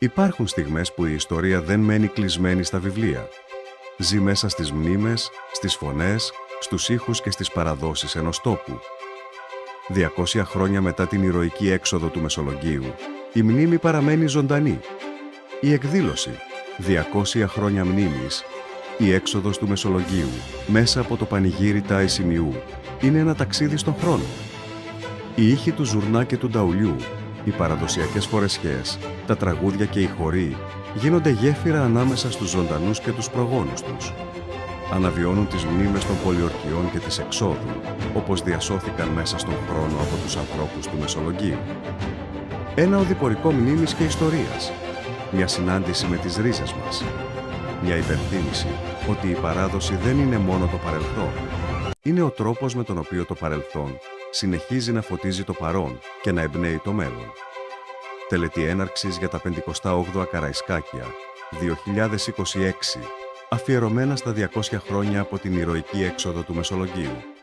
Υπάρχουν στιγμές που η ιστορία δεν μένει κλεισμένη στα βιβλία. Ζει μέσα στις μνήμες, στις φωνές, στους ήχους και στις παραδόσεις ενός τόπου. 200 χρόνια μετά την ηρωική έξοδο του Μεσολογγίου, η μνήμη παραμένει ζωντανή. Η εκδήλωση «200 χρόνια μνήμης», η έξοδος του Μεσολογγίου, μέσα από το πανηγύρι Τάισιμιού, είναι ένα ταξίδι στον χρόνο. Οι ήχοι του Ζουρνά και του Νταουλιού, οι παραδοσιακές φορεσιές, τα τραγούδια και οι χοροί γίνονται γέφυρα ανάμεσα στους ζωντανούς και τους προγόνους τους. Αναβιώνουν τις μνήμες των πολιορκιών και της εξόδου, όπως διασώθηκαν μέσα στον χρόνο από τους ανθρώπους του Μεσολογγίου. Ένα οδηπορικό μνήμης και ιστορίας. Μια συνάντηση με τις ρίζες μας. Μια υπενθύμηση ότι η παράδοση δεν είναι μόνο το παρελθόν. Είναι ο τρόπος με τον οποίο το παρελθόν συνεχίζει να φωτίζει το παρόν και να εμπνέει το μέλλον. Τελετή έναρξης για τα 58 Καραϊσκάκια 2026, αφιερωμένα στα 200 χρόνια από την ηρωική έξοδο του Μεσολογγίου.